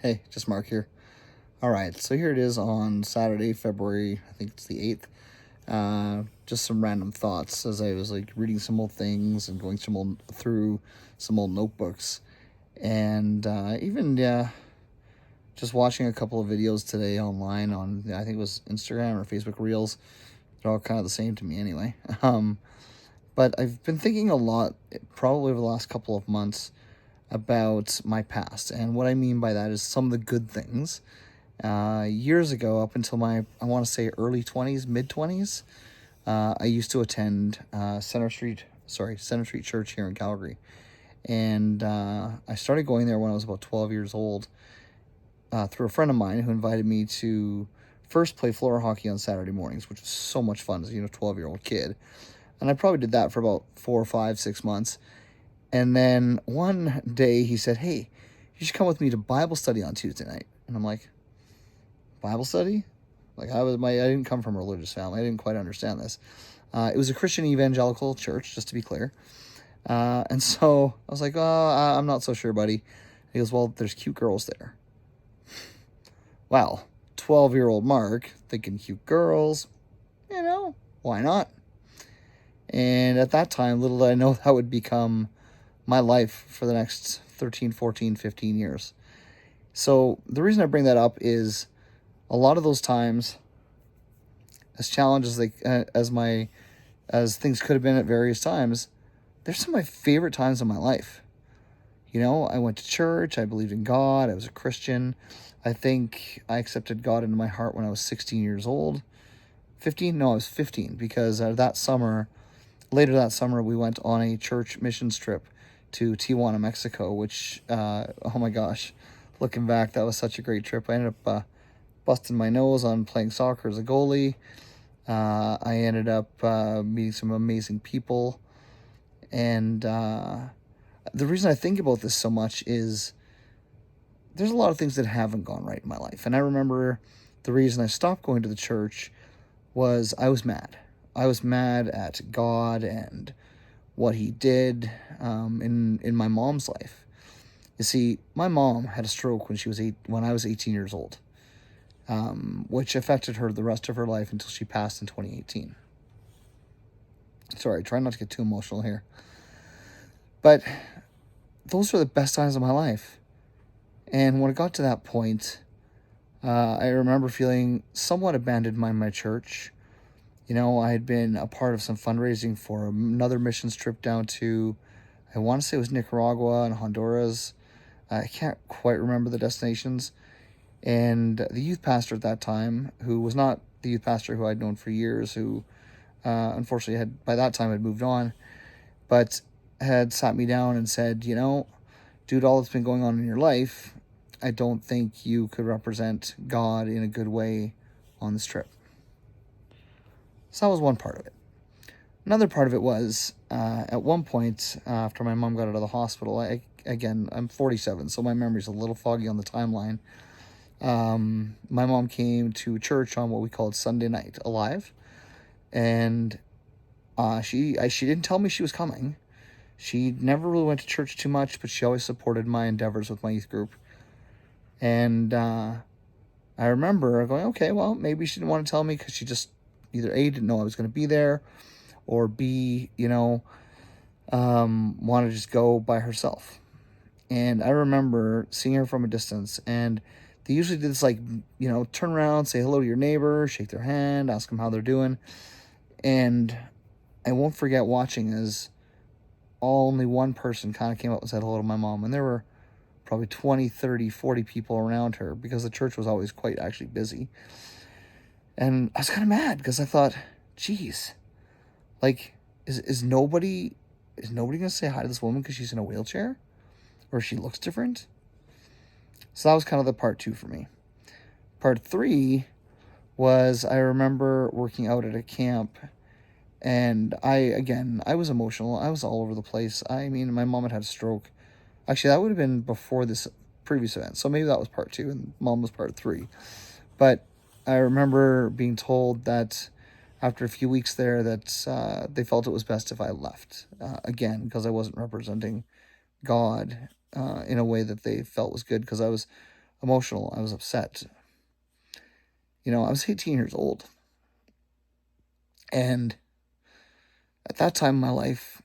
Hey, just Mark here. All right, so here it is on Saturday, February, I think it's the 8th. Just some random thoughts as I was reading some old things and going through some old notebooks. And even, just watching a couple of videos today online on, I think it was Instagram or Facebook Reels. They're all kind of the same to me anyway. But I've been thinking a lot, probably over the last couple of months, about my past. And what I mean by that is some of the good things. Years ago, up until I want to say early 20s, mid 20s, I used to attend Center Street Church here in Calgary. And I started going there when I was about 12 years old through a friend of mine who invited me to first play floor hockey on Saturday mornings, which was so much fun as a 12-year-old kid. And I probably did that for about 4 or 5, 6 months. And then one day he said, "Hey, you should come with me to Bible study on Tuesday night." And I'm like, "Bible study?" I didn't come from a religious family. I didn't quite understand this. It was a Christian evangelical church, just to be clear. And so I was like, "Oh, I'm not so sure, buddy." He goes, "Well, there's cute girls there." Well, 12-year-old Mark thinking cute girls, why not? And at that time, little did I know that would become my life for the next 13, 14, 15 years. So the reason I bring that up is a lot of those times, as challenges as things could have been at various times, they're some of my favorite times of my life. I went to church, I believed in God, I was a Christian. I think I accepted God into my heart when I was 16 years old. 15? No, I was 15, because later that summer, we went on a church missions trip to Tijuana, Mexico, which, oh my gosh, looking back, that was such a great trip. I ended up busting my nose on playing soccer as a goalie. I ended up meeting some amazing people. And the reason I think about this so much is there's a lot of things that haven't gone right in my life. And I remember the reason I stopped going to the church was I was mad. I was mad at God and what he did in my mom's life. You see, my mom had a stroke when I was 18 years old, which affected her the rest of her life until she passed in 2018. Sorry, try not to get too emotional here. But those were the best times of my life. And when it got to that point, I remember feeling somewhat abandoned by my church. I had been a part of some fundraising for another missions trip down to, I want to say it was Nicaragua and Honduras. I can't quite remember the destinations. And the youth pastor at that time, who was not the youth pastor who I'd known for years, who unfortunately by that time had moved on, but had sat me down and said, "Dude, all that's been going on in your life, I don't think you could represent God in a good way on this trip." So that was one part of it. Another part of it was, at one point, after my mom got out of the hospital, I'm 47, so my memory's a little foggy on the timeline. My mom came to church on what we called Sunday Night Alive, and she didn't tell me she was coming. She never really went to church too much, but she always supported my endeavors with my youth group. And I remember going, okay, well, maybe she didn't want to tell me because she just either A, didn't know I was going to be there, or B, wanted to just go by herself. And I remember seeing her from a distance, and they usually did this, turn around, say hello to your neighbor, shake their hand, ask them how they're doing. And I won't forget watching as only one person kind of came up and said hello to my mom. And there were probably 20, 30, 40 people around her because the church was always quite actually busy. And I was kind of mad because I thought, geez, is nobody going to say hi to this woman because she's in a wheelchair? Or she looks different? So that was kind of the part 2 for me. Part 3 was, I remember working out at a camp, and I was emotional. I was all over the place. I mean, my mom had a stroke. Actually, that would have been before this previous event. So maybe that was part 2 and mom was part 3. But I remember being told that after a few weeks there that they felt it was best if I left. Again, because I wasn't representing God in a way that they felt was good, because I was emotional. I was upset. I was 18 years old. And at that time in my life,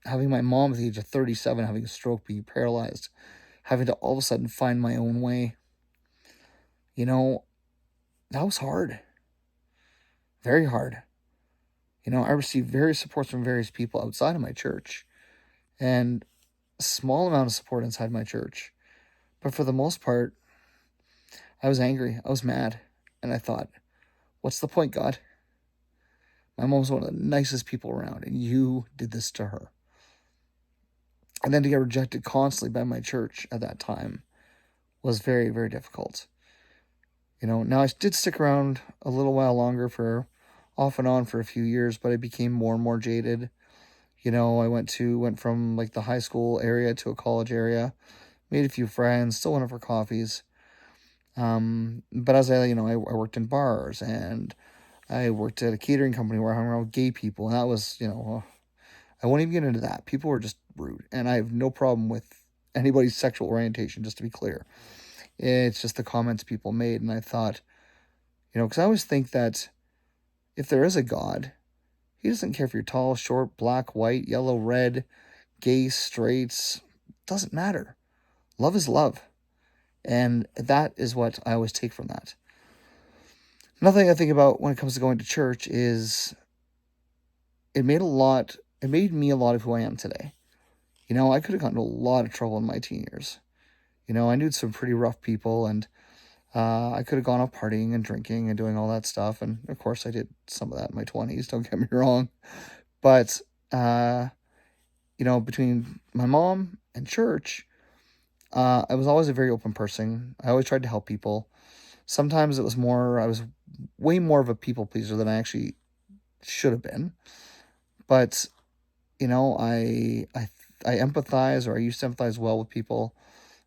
having my mom at the age of 37 having a stroke, being paralyzed, having to all of a sudden find my own way, that was hard. Very hard. I received various supports from various people outside of my church and a small amount of support inside my church. But for the most part, I was angry. I was mad. And I thought, what's the point, God? My mom was one of the nicest people around, and you did this to her. And then to get rejected constantly by my church at that time was very, very difficult. Now I did stick around a little while longer for off and on for a few years, but I became more and more jaded. I went from like the high school area to a college area, made a few friends, still went out for coffees. But as I worked in bars and I worked at a catering company where I hung around with gay people, and that was, I won't even get into that. People were just rude, and I have no problem with anybody's sexual orientation, just to be clear. It's just the comments people made, and I thought, because I always think that if there is a God, he doesn't care if you're tall, short, black, white, yellow, red, gay, straight, doesn't matter. Love is love. And that is what I always take from that. Another thing I think about when it comes to going to church is it made me a lot of who I am today. I could have gotten into a lot of trouble in my teen years. I knew some pretty rough people, and I could have gone off partying and drinking and doing all that stuff. And of course I did some of that in my 20s, don't get me wrong. But, between my mom and church, I was always a very open person. I always tried to help people. Sometimes I was way more of a people pleaser than I actually should have been. But, I empathize, or I used to empathize well with people.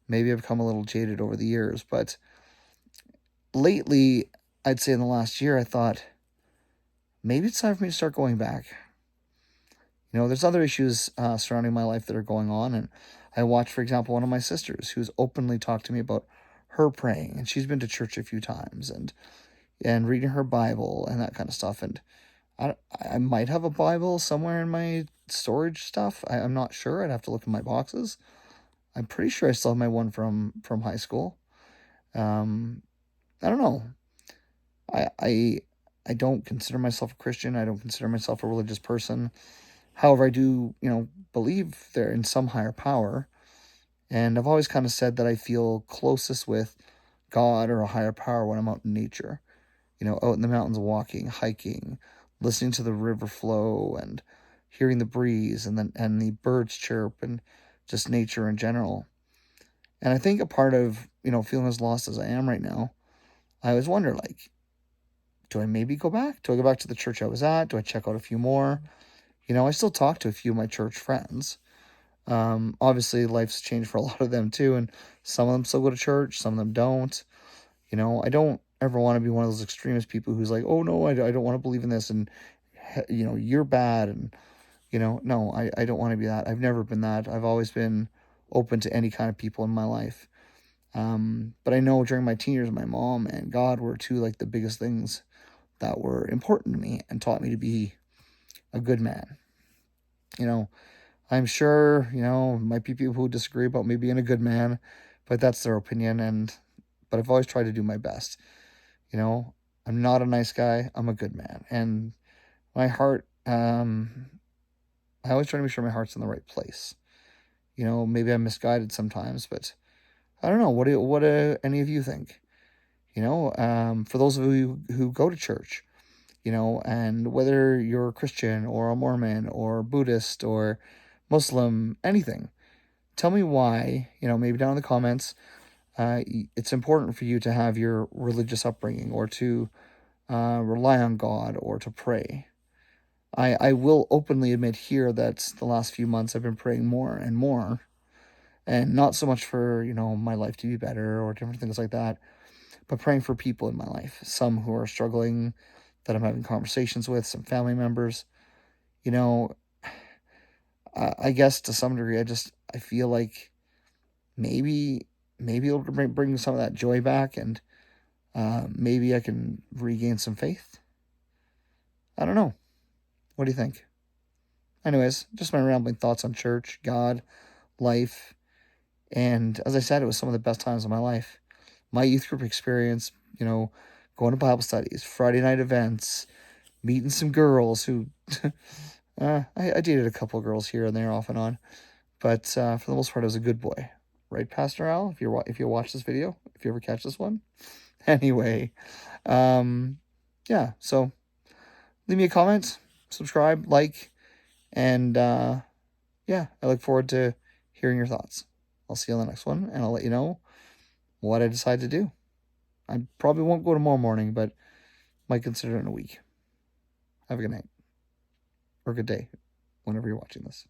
Maybe I've become a little jaded over the years, but lately, I'd say in the last year, I thought, maybe it's time for me to start going back. There's other issues surrounding my life that are going on, and I watched, for example, one of my sisters who's openly talked to me about her praying, and she's been to church a few times, and reading her Bible and that kind of stuff, and I might have a Bible somewhere in my storage stuff. I'm not sure. I'd have to look in my boxes. I'm pretty sure I still have my one from high school. I don't know. I don't consider myself a Christian. I don't consider myself a religious person. However, I do, believe there in some higher power. And I've always kind of said that I feel closest with God or a higher power when I'm out in nature. Out in the mountains walking, hiking, listening to the river flow and hearing the breeze and the birds chirp and just nature in general. And I think a part of, feeling as lost as I am right now, I always wonder, like, do I maybe go back? Do I go back to the church I was at? Do I check out a few more? I still talk to a few of my church friends. Obviously, life's changed for a lot of them too, and some of them still go to church, some of them don't. I don't ever want to be one of those extremist people who's like, oh no, I don't want to believe in this, and you're bad, and no, I don't want to be that. I've never been that. I've always been open to any kind of people in my life. But I know during my teen years, my mom and God were two like the biggest things that were important to me and taught me to be a good man. I'm sure, might be people who disagree about me being a good man, but that's their opinion. But I've always tried to do my best. I'm not a nice guy. I'm a good man. And my heart, I always try to make sure my heart's in the right place. Maybe I'm misguided sometimes, but I don't know. What do any of you think? For those of you who go to church, and whether you're a Christian or a Mormon or Buddhist or Muslim, anything, tell me why, maybe down in the comments, it's important for you to have your religious upbringing or to rely on God or to pray. I will openly admit here that the last few months I've been praying more and more, and not so much for, my life to be better or different things like that, but praying for people in my life, some who are struggling that I'm having conversations with, some family members. I guess to some degree, I feel like maybe maybe it'll bring some of that joy back, and maybe I can regain some faith. I don't know. What do you think? Anyways, just my rambling thoughts on church, God, life, and as I said, it was some of the best times of my life. My youth group experience, going to Bible studies, Friday night events, meeting some girls who I dated a couple of girls here and there off and on, but for the most part, I was a good boy, right, Pastor Al? If you watch this video, if you ever catch this one, anyway, yeah. So leave me a comment, subscribe, like, and yeah, I look forward to hearing your thoughts. I'll see you on the next one, and I'll let you know what I decide to do. I probably won't go tomorrow morning, but might consider it in a week. Have a good night or good day whenever you're watching this.